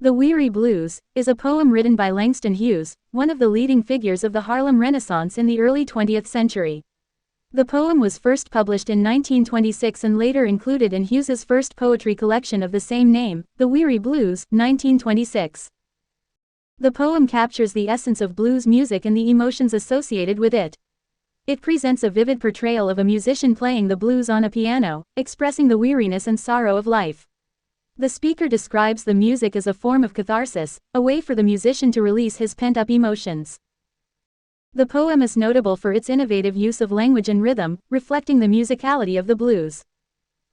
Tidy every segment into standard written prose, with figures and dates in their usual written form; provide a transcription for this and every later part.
The Weary Blues is a poem written by Langston Hughes, one of the leading figures of the Harlem Renaissance in the early 20th century. The poem was first published in 1926 and later included in Hughes's first poetry collection of the same name, The Weary Blues, 1926. The poem captures the essence of blues music and the emotions associated with it. It presents a vivid portrayal of a musician playing the blues on a piano, expressing the weariness and sorrow of life. The speaker describes the music as a form of catharsis, a way for the musician to release his pent-up emotions. The poem is notable for its innovative use of language and rhythm, reflecting the musicality of the blues.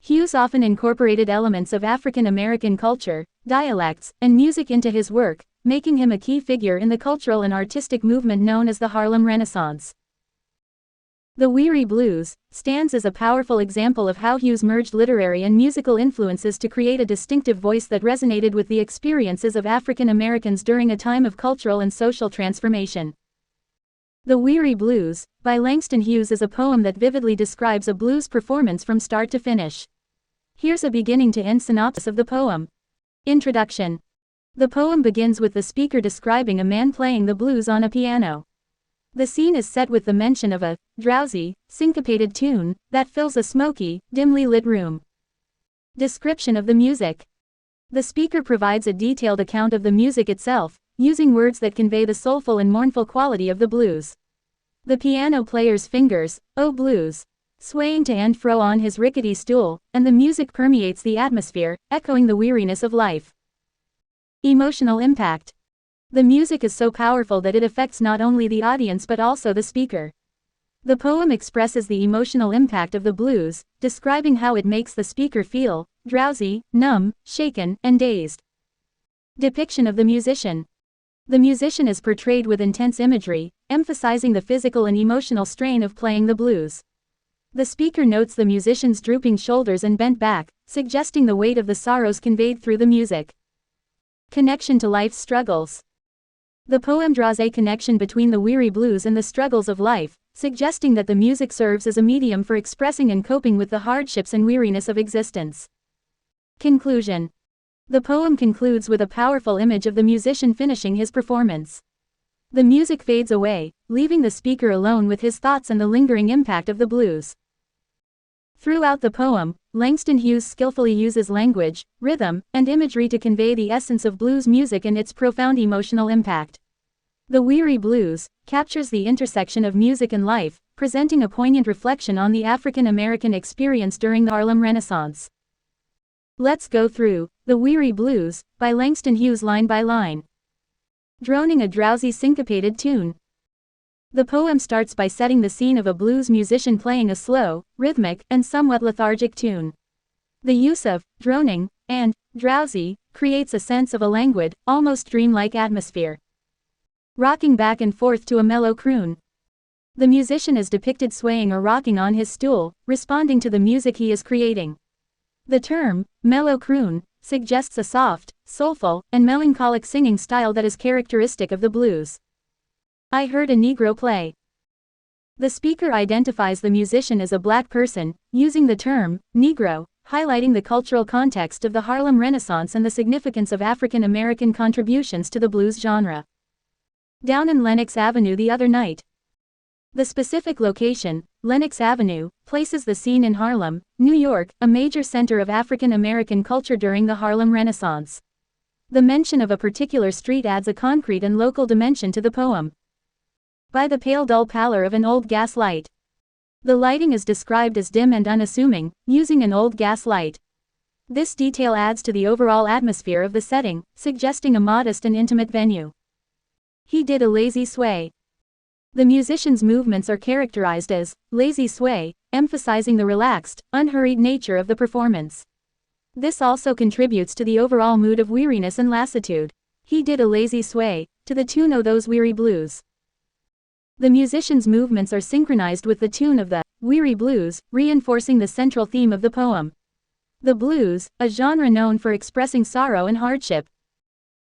Hughes often incorporated elements of African American culture, dialects, and music into his work, making him a key figure in the cultural and artistic movement known as the Harlem Renaissance. The Weary Blues stands as a powerful example of how Hughes merged literary and musical influences to create a distinctive voice that resonated with the experiences of African Americans during a time of cultural and social transformation. The Weary Blues, by Langston Hughes, is a poem that vividly describes a blues performance from start to finish. Here's a beginning to end synopsis of the poem. Introduction. The poem begins with the speaker describing a man playing the blues on a piano. The scene is set with the mention of a drowsy, syncopated tune that fills a smoky, dimly lit room. Description of the music. The speaker provides a detailed account of the music itself, using words that convey the soulful and mournful quality of the blues. The piano player's fingers, oh blues, swaying to and fro on his rickety stool, and the music permeates the atmosphere, echoing the weariness of life. Emotional impact. The music is so powerful that it affects not only the audience but also the speaker. The poem expresses the emotional impact of the blues, describing how it makes the speaker feel drowsy, numb, shaken, and dazed. Depiction of the musician. The musician is portrayed with intense imagery, emphasizing the physical and emotional strain of playing the blues. The speaker notes the musician's drooping shoulders and bent back, suggesting the weight of the sorrows conveyed through the music. Connection to life's struggles. The poem draws a connection between the weary blues and the struggles of life, suggesting that the music serves as a medium for expressing and coping with the hardships and weariness of existence. Conclusion. The poem concludes with a powerful image of the musician finishing his performance. The music fades away, leaving the speaker alone with his thoughts and the lingering impact of the blues. Throughout the poem, Langston Hughes skillfully uses language, rhythm, and imagery to convey the essence of blues music and its profound emotional impact. The Weary Blues captures the intersection of music and life, presenting a poignant reflection on the African American experience during the Harlem Renaissance. Let's go through The Weary Blues by Langston Hughes line by line. Droning a drowsy syncopated tune. The poem starts by setting the scene of a blues musician playing a slow, rhythmic, and somewhat lethargic tune. The use of droning and drowsy creates a sense of a languid, almost dreamlike atmosphere. Rocking back and forth to a mellow croon. The musician is depicted swaying or rocking on his stool, responding to the music he is creating. The term, mellow croon, suggests a soft, soulful, and melancholic singing style that is characteristic of the blues. I heard a Negro play. The speaker identifies the musician as a black person, using the term, Negro, highlighting the cultural context of the Harlem Renaissance and the significance of African American contributions to the blues genre. Down in Lenox Avenue the other night. The specific location, Lenox Avenue, places the scene in Harlem, New York, a major center of African American culture during the Harlem Renaissance. The mention of a particular street adds a concrete and local dimension to the poem. By the pale dull pallor of an old gas light. The lighting is described as dim and unassuming, using an old gas light. This detail adds to the overall atmosphere of the setting, suggesting a modest and intimate venue. He did a lazy sway. The musician's movements are characterized as lazy sway, emphasizing the relaxed, unhurried nature of the performance. This also contributes to the overall mood of weariness and lassitude. He did a lazy sway, to the tune "Oh Those Weary Blues." The musician's movements are synchronized with the tune of the Weary Blues, reinforcing the central theme of the poem. The blues, a genre known for expressing sorrow and hardship,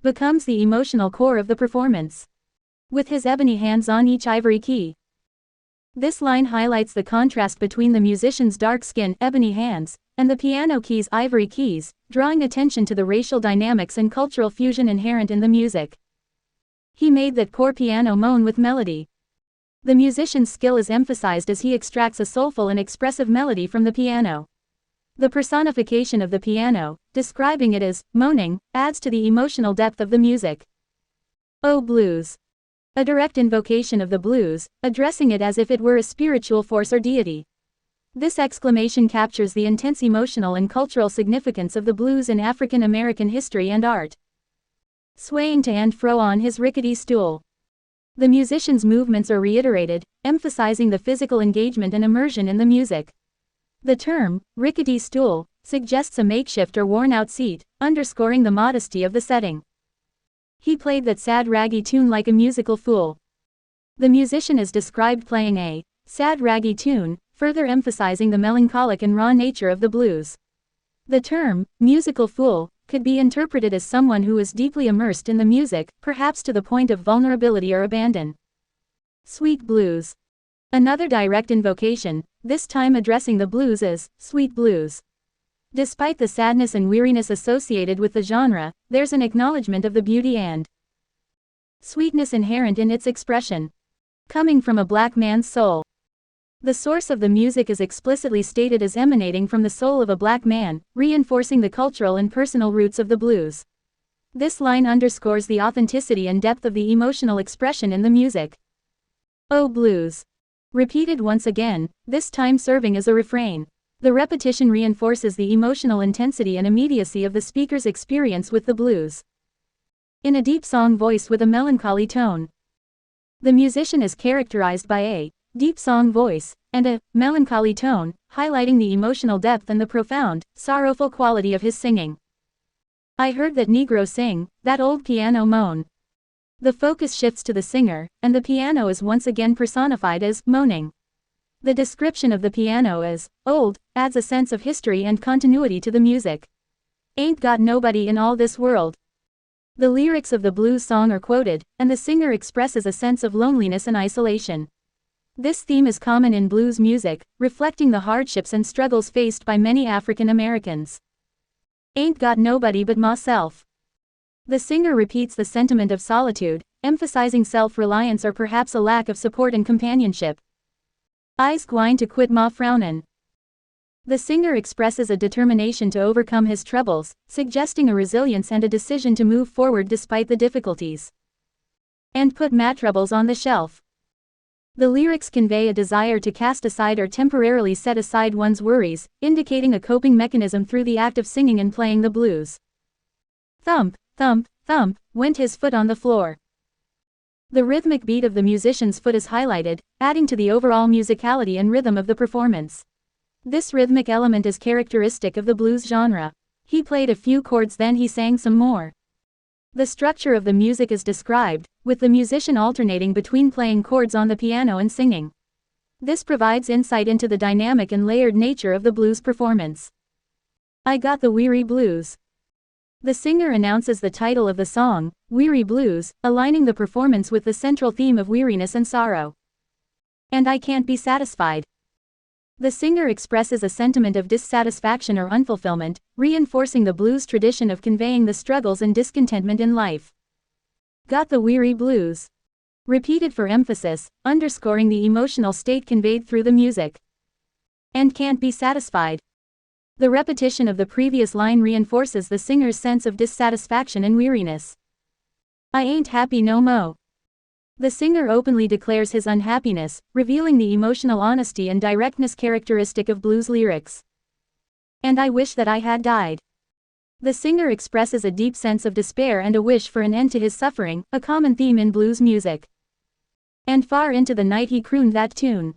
becomes the emotional core of the performance. With his ebony hands on each ivory key, This line highlights the contrast between the musician's dark skin, ebony hands, and the piano keys, ivory keys, drawing attention to the racial dynamics and cultural fusion inherent in the music. He made that poor piano moan with melody. The musician's skill is emphasized as he extracts a soulful and expressive melody from the piano. The personification of the piano, describing it as moaning, adds to the emotional depth of the music. Oh blues. A direct invocation of the blues, addressing it as if it were a spiritual force or deity. This exclamation captures the intense emotional and cultural significance of the blues in African American history and art. Swaying to and fro on his rickety stool. The musician's movements are reiterated, emphasizing the physical engagement and immersion in the music. The term, rickety stool, suggests a makeshift or worn-out seat, underscoring the modesty of the setting. He played that sad raggy tune like a musical fool. The musician is described playing a sad raggy tune, further emphasizing the melancholic and raw nature of the blues. The term, musical fool, could be interpreted as someone who is deeply immersed in the music, perhaps to the point of vulnerability or abandon. Sweet blues. Another direct invocation, this time addressing the blues as sweet blues. Despite the sadness and weariness associated with the genre, there's an acknowledgement of the beauty and sweetness inherent in its expression. Coming from a black man's soul. The source of the music is explicitly stated as emanating from the soul of a black man, reinforcing the cultural and personal roots of the blues. This line underscores the authenticity and depth of the emotional expression in the music. Oh blues. Repeated once again, this time serving as a refrain. The repetition reinforces the emotional intensity and immediacy of the speaker's experience with the blues. In a deep song voice with a melancholy tone. The musician is characterized by a deep song voice and a melancholy tone, highlighting the emotional depth and the profound, sorrowful quality of his singing. I heard that Negro sing, that old piano moan. The focus shifts to the singer, and the piano is once again personified as moaning. The description of the piano as old adds a sense of history and continuity to the music. Ain't got nobody in all this world. The lyrics of the blues song are quoted, and the singer expresses a sense of loneliness and isolation. This theme is common in blues music, reflecting the hardships and struggles faced by many African Americans. Ain't got nobody but myself. The singer repeats the sentiment of solitude, emphasizing self-reliance or perhaps a lack of support and companionship. I's gwine to quit ma frownin'. The singer expresses a determination to overcome his troubles, suggesting a resilience and a decision to move forward despite the difficulties. And put ma troubles on the shelf. The lyrics convey a desire to cast aside or temporarily set aside one's worries, indicating a coping mechanism through the act of singing and playing the blues. Thump, thump, thump, went his foot on the floor. The rhythmic beat of the musician's foot is highlighted, adding to the overall musicality and rhythm of the performance. This rhythmic element is characteristic of the blues genre. He played a few chords, then he sang some more. The structure of the music is described, with the musician alternating between playing chords on the piano and singing. This provides insight into the dynamic and layered nature of the blues performance. I got the weary blues. The singer announces the title of the song, Weary Blues, aligning the performance with the central theme of weariness and sorrow. And I can't be satisfied. The singer expresses a sentiment of dissatisfaction or unfulfillment, reinforcing the blues tradition of conveying the struggles and discontentment in life. Got the weary blues. Repeated for emphasis, underscoring the emotional state conveyed through the music. And can't be satisfied. The repetition of the previous line reinforces the singer's sense of dissatisfaction and weariness. I ain't happy no mo. The singer openly declares his unhappiness, revealing the emotional honesty and directness characteristic of blues lyrics. And I wish that I had died. The singer expresses a deep sense of despair and a wish for an end to his suffering, a common theme in blues music. And far into the night he crooned that tune.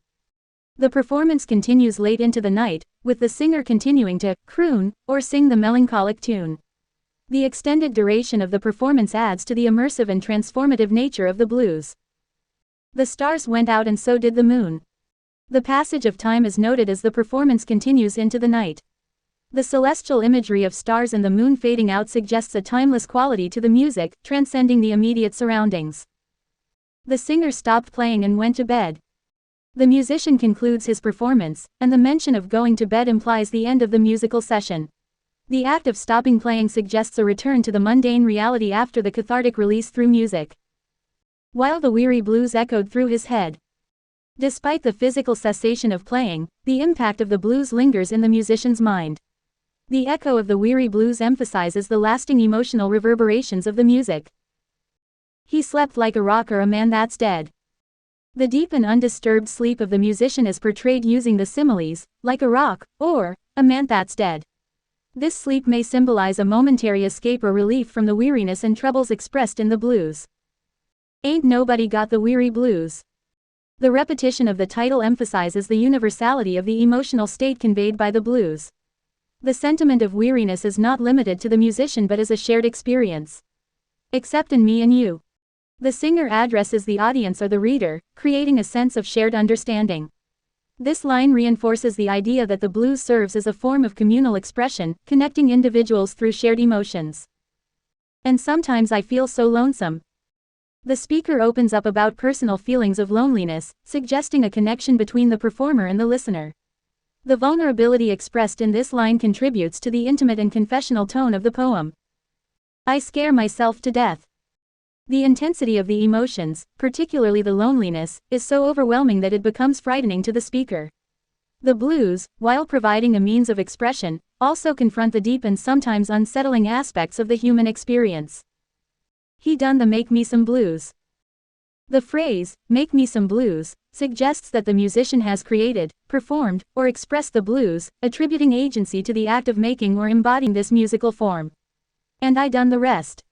The performance continues late into the night, with the singer continuing to croon or sing the melancholic tune. The extended duration of the performance adds to the immersive and transformative nature of the blues. The stars went out and so did the moon. The passage of time is noted as the performance continues into the night. The celestial imagery of stars and the moon fading out suggests a timeless quality to the music, transcending the immediate surroundings. The singer stopped playing and went to bed. The musician concludes his performance, and the mention of going to bed implies the end of the musical session. The act of stopping playing suggests a return to the mundane reality after the cathartic release through music. While the weary blues echoed through his head. Despite the physical cessation of playing, the impact of the blues lingers in the musician's mind. The echo of the weary blues emphasizes the lasting emotional reverberations of the music. He slept like a rock or a man that's dead. The deep and undisturbed sleep of the musician is portrayed using the similes, like a rock, or a man that's dead. This sleep may symbolize a momentary escape or relief from the weariness and troubles expressed in the blues. Ain't Nobody Got the Weary Blues. The repetition of the title emphasizes the universality of the emotional state conveyed by the blues. The sentiment of weariness is not limited to the musician but is a shared experience. Except in me and you. The singer addresses the audience or the reader, creating a sense of shared understanding. This line reinforces the idea that the blues serves as a form of communal expression, connecting individuals through shared emotions. And sometimes I feel so lonesome. The speaker opens up about personal feelings of loneliness, suggesting a connection between the performer and the listener. The vulnerability expressed in this line contributes to the intimate and confessional tone of the poem. I scare myself to death. The intensity of the emotions, particularly the loneliness, is so overwhelming that it becomes frightening to the speaker. The blues, while providing a means of expression, also confront the deep and sometimes unsettling aspects of the human experience. He done the make me some blues. The phrase, make me some blues, suggests that the musician has created, performed, or expressed the blues, attributing agency to the act of making or embodying this musical form. And I done the rest.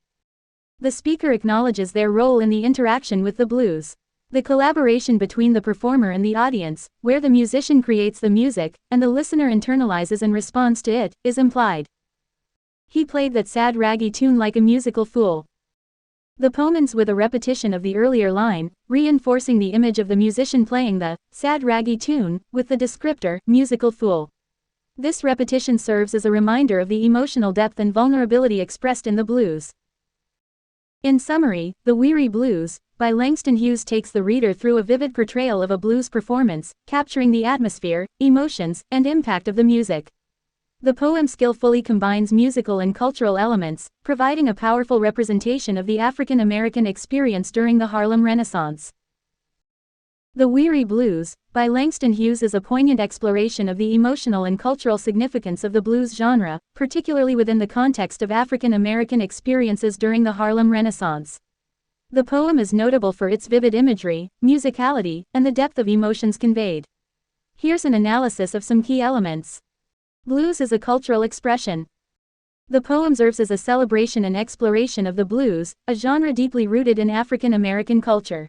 The speaker acknowledges their role in the interaction with the blues. The collaboration between the performer and the audience, where the musician creates the music, and the listener internalizes and responds to it, is implied. He played that sad raggy tune like a musical fool. The poem ends with a repetition of the earlier line, reinforcing the image of the musician playing the sad raggy tune, with the descriptor, musical fool. This repetition serves as a reminder of the emotional depth and vulnerability expressed in the blues. In summary, The Weary Blues, by Langston Hughes takes the reader through a vivid portrayal of a blues performance, capturing the atmosphere, emotions, and impact of the music. The poem skillfully combines musical and cultural elements, providing a powerful representation of the African American experience during the Harlem Renaissance. The Weary Blues, by Langston Hughes is a poignant exploration of the emotional and cultural significance of the blues genre, particularly within the context of African American experiences during the Harlem Renaissance. The poem is notable for its vivid imagery, musicality, and the depth of emotions conveyed. Here's an analysis of some key elements. Blues is a cultural expression. The poem serves as a celebration and exploration of the blues, a genre deeply rooted in African American culture.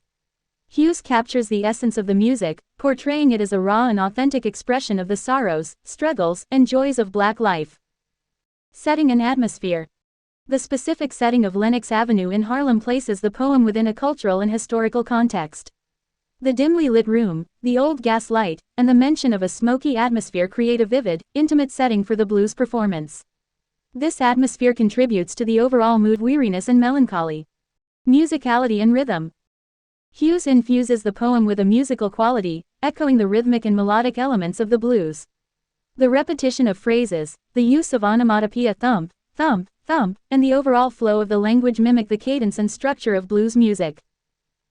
Hughes captures the essence of the music, portraying it as a raw and authentic expression of the sorrows, struggles, and joys of Black life. Setting and atmosphere. The specific setting of Lenox Avenue in Harlem places the poem within a cultural and historical context. The dimly lit room, the old gas light, and the mention of a smoky atmosphere create a vivid, intimate setting for the blues performance. This atmosphere contributes to the overall mood, weariness and melancholy. Musicality and rhythm. Hughes infuses the poem with a musical quality, echoing the rhythmic and melodic elements of the blues. The repetition of phrases, the use of onomatopoeia thump, thump, thump, and the overall flow of the language mimic the cadence and structure of blues music.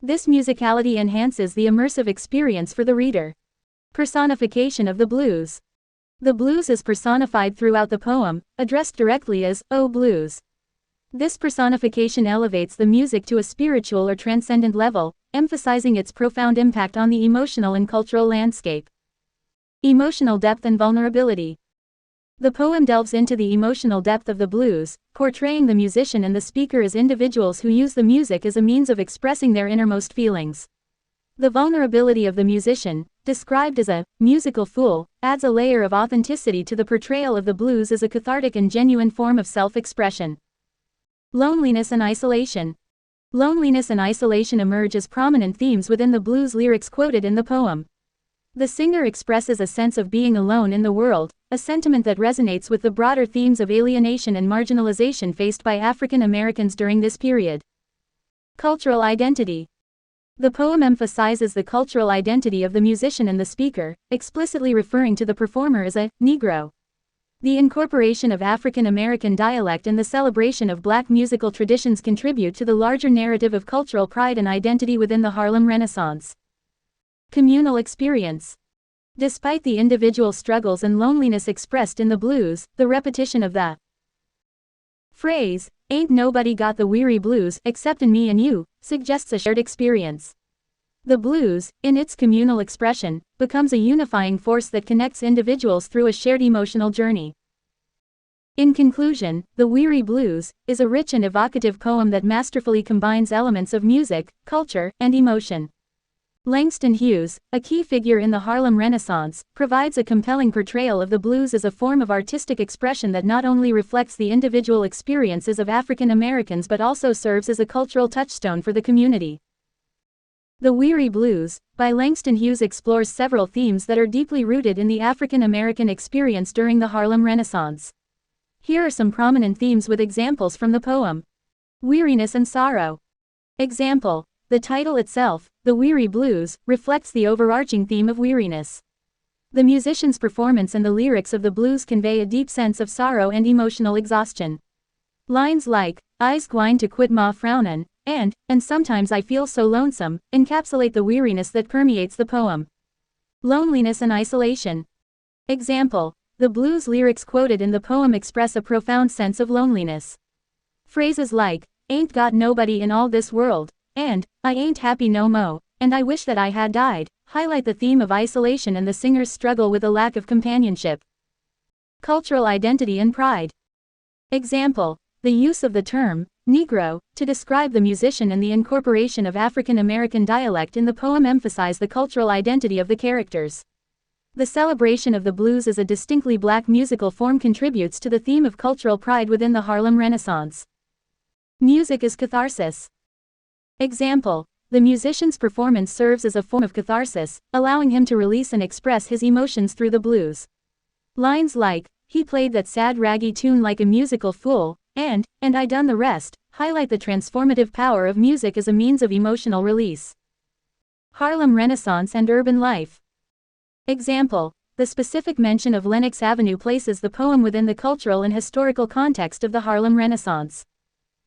This musicality enhances the immersive experience for the reader. Personification of the blues. The blues is personified throughout the poem, addressed directly as, "Oh Blues." This personification elevates the music to a spiritual or transcendent level, emphasizing its profound impact on the emotional and cultural landscape. Emotional depth and vulnerability. The poem delves into the emotional depth of the blues, portraying the musician and the speaker as individuals who use the music as a means of expressing their innermost feelings. The vulnerability of the musician, described as a musical fool, adds a layer of authenticity to the portrayal of the blues as a cathartic and genuine form of self-expression. Loneliness and isolation. Loneliness and isolation emerge as prominent themes within the blues lyrics quoted in the poem. The singer expresses a sense of being alone in the world, a sentiment that resonates with the broader themes of alienation and marginalization faced by African Americans during this period. Cultural identity. The poem emphasizes the cultural identity of the musician and the speaker, explicitly referring to the performer as a Negro. The incorporation of African American dialect and the celebration of Black musical traditions contribute to the larger narrative of cultural pride and identity within the Harlem Renaissance. Communal experience. Despite the individual struggles and loneliness expressed in the blues, the repetition of the phrase, "Ain't nobody got the weary blues exceptin' me and you," suggests a shared experience. The blues, in its communal expression, becomes a unifying force that connects individuals through a shared emotional journey. In conclusion, The Weary Blues is a rich and evocative poem that masterfully combines elements of music, culture, and emotion. Langston Hughes, a key figure in the Harlem Renaissance, provides a compelling portrayal of the blues as a form of artistic expression that not only reflects the individual experiences of African Americans but also serves as a cultural touchstone for the community. The Weary Blues, by Langston Hughes, explores several themes that are deeply rooted in the African American experience during the Harlem Renaissance. Here are some prominent themes with examples from the poem. Weariness and sorrow. Example: the title itself, The Weary Blues, reflects the overarching theme of weariness. The musician's performance and the lyrics of the blues convey a deep sense of sorrow and emotional exhaustion. Lines like, "I's gwine to quit ma frownin'," and "sometimes I feel so lonesome," encapsulate the weariness that permeates the poem. Loneliness and isolation. Example: the blues lyrics quoted in the poem express a profound sense of loneliness. Phrases like, "Ain't got nobody in all this world," and "I ain't happy no mo', and I wish that I had died," highlight the theme of isolation and the singer's struggle with a lack of companionship. Cultural identity and pride. Example: the use of the term Negro to describe the musician and the incorporation of African American dialect in the poem emphasize the cultural identity of the characters. The celebration of the blues as a distinctly Black musical form contributes to the theme of cultural pride within the Harlem Renaissance. Music as catharsis. Example: the musician's performance serves as a form of catharsis, allowing him to release and express his emotions through the blues. Lines like, "He played that sad raggy tune like a musical fool," and "I done the rest," highlight the transformative power of music as a means of emotional release. Harlem Renaissance and urban life. Example: the specific mention of Lenox Avenue places the poem within the cultural and historical context of the Harlem Renaissance.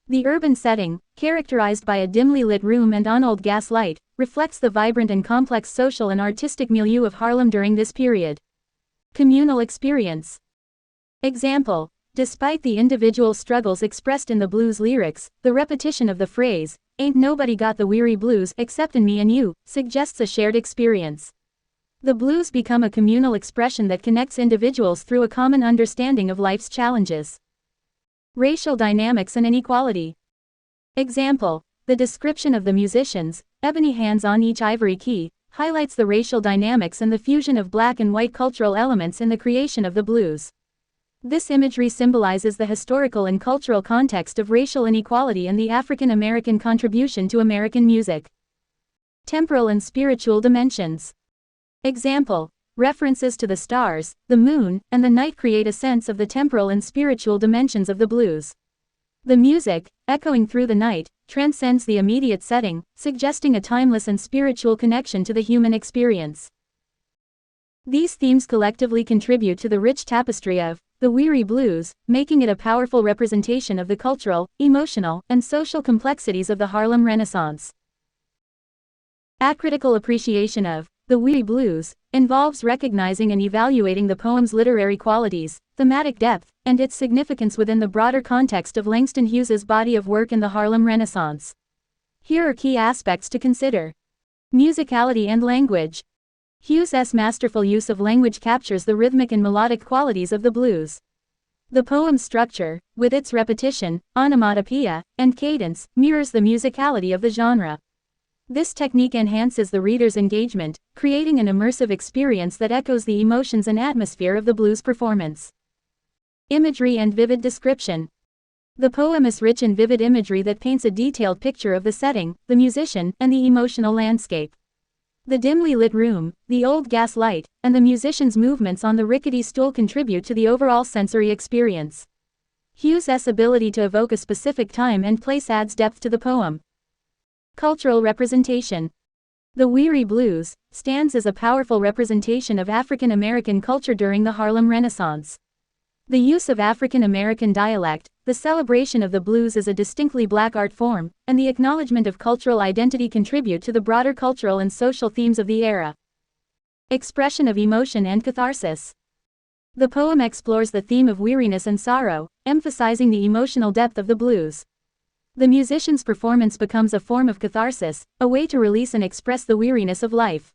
The urban setting, characterized by a dimly lit room and on-old gas light, reflects the vibrant and complex social and artistic milieu of Harlem during this period. Communal experience. Example: despite the individual struggles expressed in the blues lyrics, the repetition of the phrase, "Ain't nobody got the weary blues exceptin' me and you," suggests a shared experience. The blues become a communal expression that connects individuals through a common understanding of life's challenges. Racial dynamics and inequality. Example: the description of the musicians' ebony hands on each ivory key highlights the racial dynamics and the fusion of Black and white cultural elements in the creation of the blues. This imagery symbolizes the historical and cultural context of racial inequality and the African American contribution to American music. Temporal and spiritual dimensions. Example: references to the stars, the moon, and the night create a sense of the temporal and spiritual dimensions of the blues. The music, echoing through the night, transcends the immediate setting, suggesting a timeless and spiritual connection to the human experience. These themes collectively contribute to the rich tapestry of The Weary Blues, making it a powerful representation of the cultural, emotional, and social complexities of the Harlem Renaissance. A critical appreciation of The Weary Blues involves recognizing and evaluating the poem's literary qualities, thematic depth, and its significance within the broader context of Langston Hughes's body of work in the Harlem Renaissance. Here are key aspects to consider. Musicality and language. Hughes's masterful use of language captures the rhythmic and melodic qualities of the blues. The poem's structure, with its repetition, onomatopoeia, and cadence, mirrors the musicality of the genre. This technique enhances the reader's engagement, creating an immersive experience that echoes the emotions and atmosphere of the blues performance. Imagery and vivid description. The poem is rich in vivid imagery that paints a detailed picture of the setting, the musician, and the emotional landscape. The dimly lit room, the old gas light, and the musician's movements on the rickety stool contribute to the overall sensory experience. Hughes's ability to evoke a specific time and place adds depth to the poem. Cultural representation. The Weary Blues stands as a powerful representation of African American culture during the Harlem Renaissance. The use of African American dialect, the celebration of the blues as a distinctly black art form, and the acknowledgement of cultural identity contribute to the broader cultural and social themes of the era. Expression of emotion and catharsis. The poem explores the theme of weariness and sorrow, emphasizing the emotional depth of the blues. The musician's performance becomes a form of catharsis, a way to release and express the weariness of life.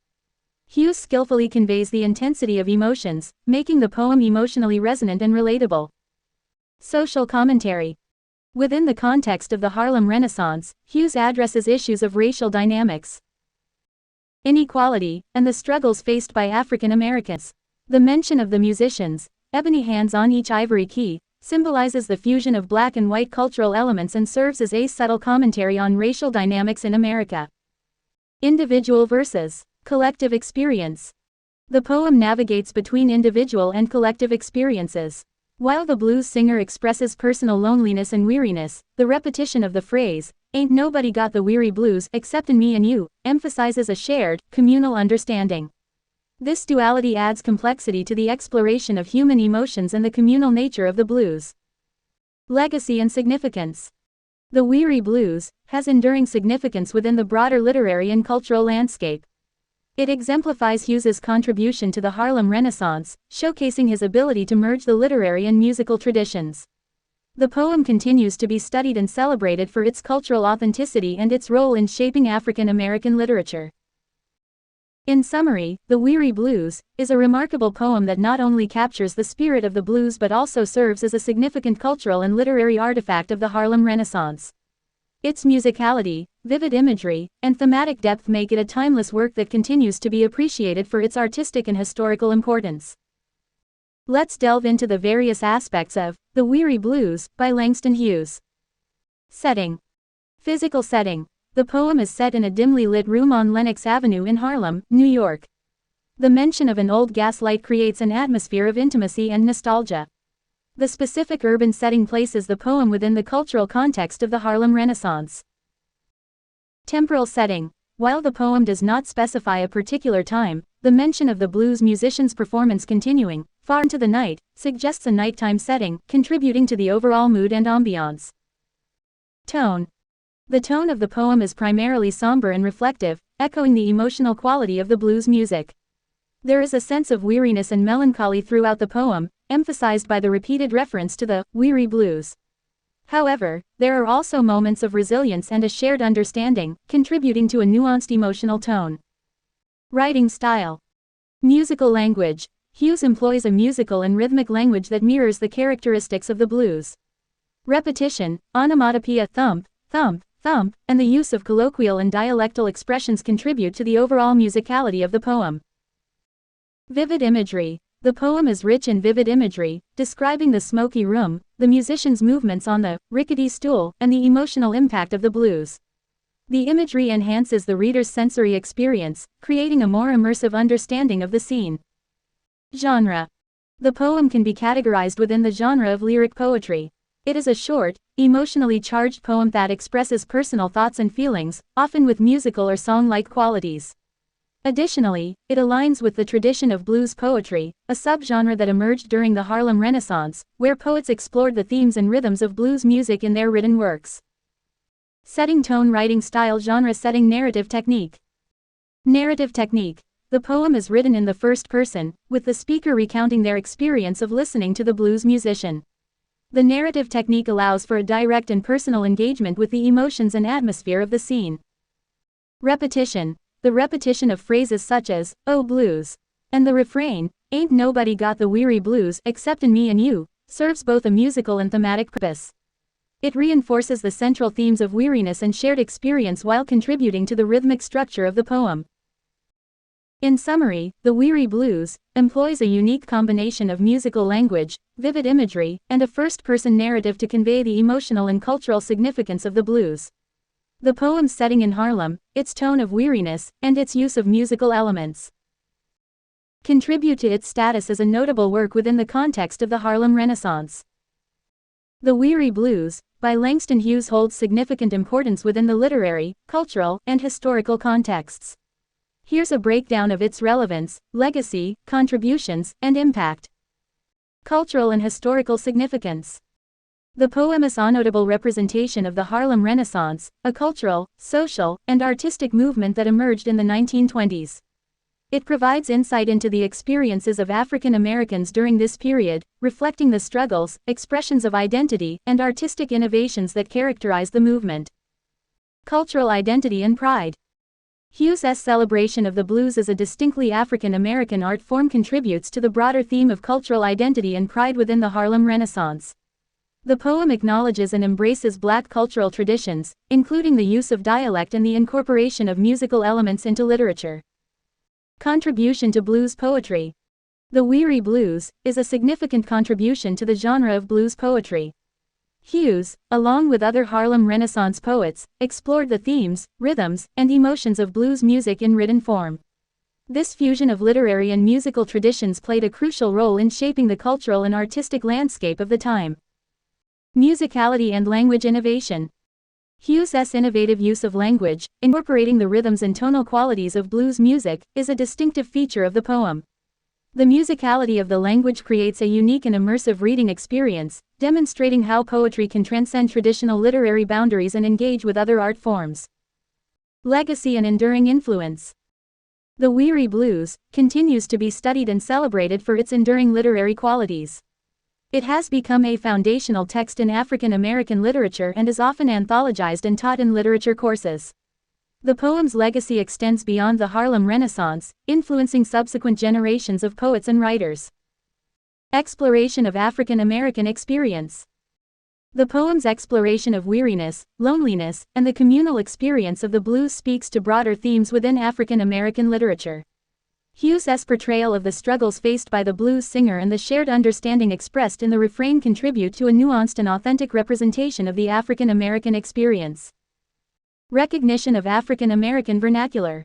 Hughes skillfully conveys the intensity of emotions, making the poem emotionally resonant and relatable. Social commentary. Within the context of the Harlem Renaissance, Hughes addresses issues of racial dynamics, inequality, and the struggles faced by African Americans. The mention of the musicians' ebony hands on each ivory key symbolizes the fusion of black and white cultural elements and serves as a subtle commentary on racial dynamics in America. Individual versus collective experience. The poem navigates between individual and collective experiences. While the blues singer expresses personal loneliness and weariness, the repetition of the phrase, "Ain't nobody got the weary blues exceptin' me and you," emphasizes a shared, communal understanding. This duality adds complexity to the exploration of human emotions and the communal nature of the blues. Legacy and significance. The Weary Blues has enduring significance within the broader literary and cultural landscape. It exemplifies Hughes's contribution to the Harlem Renaissance, showcasing his ability to merge the literary and musical traditions. The poem continues to be studied and celebrated for its cultural authenticity and its role in shaping African American literature. In summary, The Weary Blues is a remarkable poem that not only captures the spirit of the blues but also serves as a significant cultural and literary artifact of the Harlem Renaissance. Its musicality, vivid imagery, and thematic depth make it a timeless work that continues to be appreciated for its artistic and historical importance. Let's delve into the various aspects of The Weary Blues by Langston Hughes. Setting. Physical setting. The poem is set in a dimly lit room on Lenox Avenue in Harlem, New York. The mention of an old gas light creates an atmosphere of intimacy and nostalgia. The specific urban setting places the poem within the cultural context of the Harlem Renaissance. Temporal setting. While the poem does not specify a particular time, the mention of the blues musician's performance continuing far into the night suggests a nighttime setting, contributing to the overall mood and ambiance. Tone. The tone of the poem is primarily somber and reflective, echoing the emotional quality of the blues music. There is a sense of weariness and melancholy throughout the poem, emphasized by the repeated reference to the weary blues. However, there are also moments of resilience and a shared understanding, contributing to a nuanced emotional tone. Writing style. Musical language. Hughes employs a musical and rhythmic language that mirrors the characteristics of the blues. Repetition, onomatopoeia, thump, thump, thump, and the use of colloquial and dialectal expressions contribute to the overall musicality of the poem. Vivid imagery. The poem is rich in vivid imagery, describing the smoky room, the musician's movements on the rickety stool, and the emotional impact of the blues. The imagery enhances the reader's sensory experience, creating a more immersive understanding of the scene. Genre. The poem can be categorized within the genre of lyric poetry. It is a short, emotionally charged poem that expresses personal thoughts and feelings, often with musical or song-like qualities. Additionally, it aligns with the tradition of blues poetry, a subgenre that emerged during the Harlem Renaissance, where poets explored the themes and rhythms of blues music in their written works. Setting, tone, writing style, genre, setting, narrative technique. Narrative technique. The poem is written in the first person, with the speaker recounting their experience of listening to the blues musician. The narrative technique allows for a direct and personal engagement with the emotions and atmosphere of the scene. Repetition. The repetition of phrases such as, "Oh blues," and the refrain, "Ain't nobody got the weary blues exceptin' me and you," serves both a musical and thematic purpose. It reinforces the central themes of weariness and shared experience while contributing to the rhythmic structure of the poem. In summary, The Weary Blues employs a unique combination of musical language, vivid imagery, and a first-person narrative to convey the emotional and cultural significance of the blues. The poem's setting in Harlem, its tone of weariness, and its use of musical elements contribute to its status as a notable work within the context of the Harlem Renaissance. The Weary Blues, by Langston Hughes, holds significant importance within the literary, cultural, and historical contexts. Here's a breakdown of its relevance, legacy, contributions, and impact. Cultural and historical significance. The poem is a notable representation of the Harlem Renaissance, a cultural, social, and artistic movement that emerged in the 1920s. It provides insight into the experiences of African Americans during this period, reflecting the struggles, expressions of identity, and artistic innovations that characterize the movement. Cultural identity and pride. Hughes' celebration of the blues as a distinctly African American art form contributes to the broader theme of cultural identity and pride within the Harlem Renaissance. The poem acknowledges and embraces Black cultural traditions, including the use of dialect and the incorporation of musical elements into literature. Contribution to blues poetry. The Weary Blues is a significant contribution to the genre of blues poetry. Hughes, along with other Harlem Renaissance poets, explored the themes, rhythms, and emotions of blues music in written form. This fusion of literary and musical traditions played a crucial role in shaping the cultural and artistic landscape of the time. Musicality and language innovation. Hughes' innovative use of language, incorporating the rhythms and tonal qualities of blues music, is a distinctive feature of the poem. The musicality of the language creates a unique and immersive reading experience, demonstrating how poetry can transcend traditional literary boundaries and engage with other art forms. Legacy and enduring influence. The Weary Blues continues to be studied and celebrated for its enduring literary qualities. It has become a foundational text in African American literature and is often anthologized and taught in literature courses. The poem's legacy extends beyond the Harlem Renaissance, influencing subsequent generations of poets and writers. Exploration of African American experience. The poem's exploration of weariness, loneliness, and the communal experience of the blues speaks to broader themes within African American literature. Hughes' portrayal of the struggles faced by the blues singer and the shared understanding expressed in the refrain contribute to a nuanced and authentic representation of the African American experience. Recognition of African American vernacular.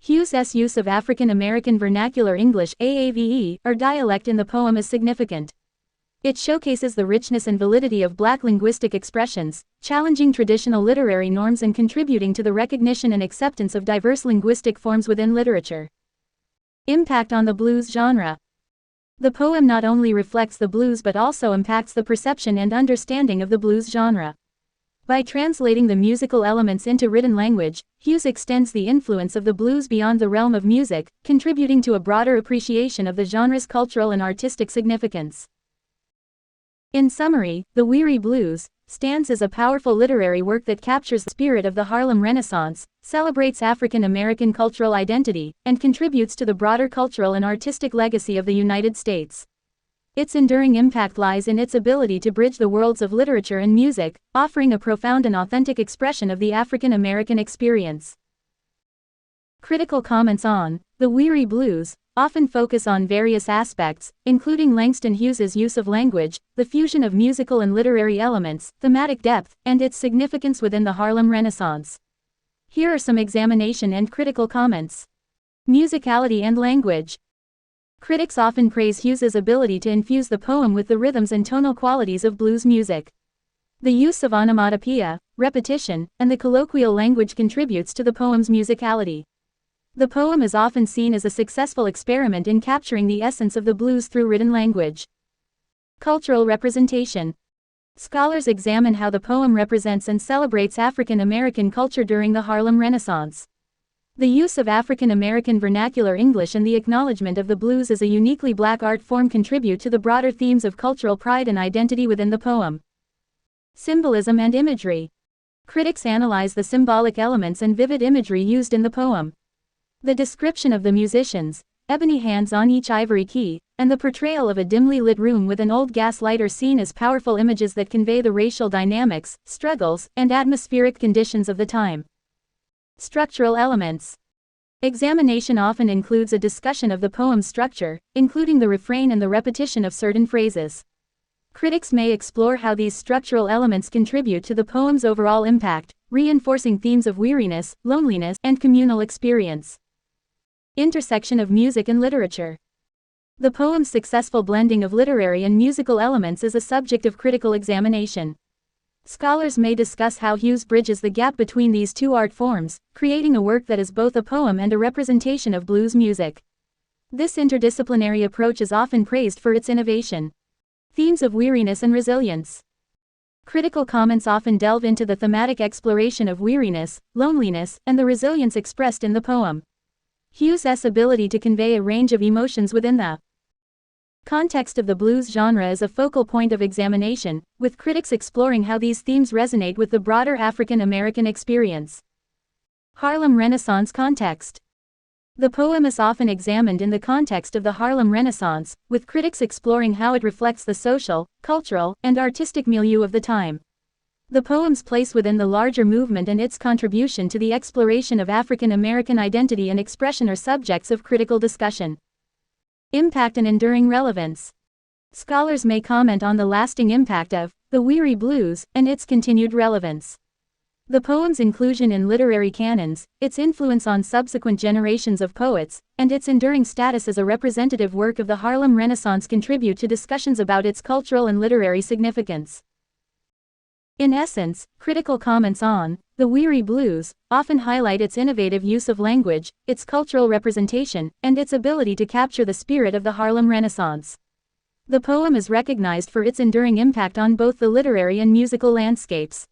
Hughes' use of African American vernacular English (AAVE) or dialect in the poem is significant. It showcases the richness and validity of Black linguistic expressions, challenging traditional literary norms and contributing to the recognition and acceptance of diverse linguistic forms within literature. Impact on the blues genre. The poem not only reflects the blues but also impacts the perception and understanding of the blues genre. By translating the musical elements into written language, Hughes extends the influence of the blues beyond the realm of music, contributing to a broader appreciation of the genre's cultural and artistic significance. In summary, The Weary Blues stands as a powerful literary work that captures the spirit of the Harlem Renaissance, celebrates African American cultural identity, and contributes to the broader cultural and artistic legacy of the United States. Its enduring impact lies in its ability to bridge the worlds of literature and music, offering a profound and authentic expression of the African American experience. Critical comments on The Weary Blues often focus on various aspects, including Langston Hughes's use of language, the fusion of musical and literary elements, thematic depth, and its significance within the Harlem Renaissance. Here are some examination and critical comments. Musicality and language. Critics often praise Hughes's ability to infuse the poem with the rhythms and tonal qualities of blues music. The use of onomatopoeia, repetition, and the colloquial language contributes to the poem's musicality. The poem is often seen as a successful experiment in capturing the essence of the blues through written language. Cultural representation. Scholars examine how the poem represents and celebrates African American culture during the Harlem Renaissance. The use of African American vernacular English and the acknowledgement of the blues as a uniquely Black art form contribute to the broader themes of cultural pride and identity within the poem. Symbolism and imagery. Critics analyze the symbolic elements and vivid imagery used in the poem. The description of the musicians, ebony hands on each ivory key, and the portrayal of a dimly lit room with an old gas light are seen as powerful images that convey the racial dynamics, struggles, and atmospheric conditions of the time. Structural elements. Examination often includes a discussion of the poem's structure, including the refrain and the repetition of certain phrases. Critics may explore how these structural elements contribute to the poem's overall impact, reinforcing themes of weariness, loneliness, and communal experience. Intersection of music and literature. The poem's successful blending of literary and musical elements is a subject of critical examination. Scholars may discuss how Hughes bridges the gap between these two art forms, creating a work that is both a poem and a representation of blues music. This interdisciplinary approach is often praised for its innovation. Themes of weariness and resilience. Critical comments often delve into the thematic exploration of weariness, loneliness, and the resilience expressed in the poem. Hughes' ability to convey a range of emotions within the context of the blues genre is a focal point of examination, with critics exploring how these themes resonate with the broader African American experience. Harlem Renaissance context. The poem is often examined in the context of the Harlem Renaissance, with critics exploring how it reflects the social, cultural, and artistic milieu of the time. The poem's place within the larger movement and its contribution to the exploration of African American identity and expression are subjects of critical discussion. Impact and enduring relevance. Scholars may comment on the lasting impact of the Weary Blues and its continued relevance. The poem's inclusion in literary canons, its influence on subsequent generations of poets, and its enduring status as a representative work of the Harlem Renaissance contribute to discussions about its cultural and literary significance. In essence, critical comments on the Weary Blues often highlight its innovative use of language, its cultural representation, and its ability to capture the spirit of the Harlem Renaissance. The poem is recognized for its enduring impact on both the literary and musical landscapes.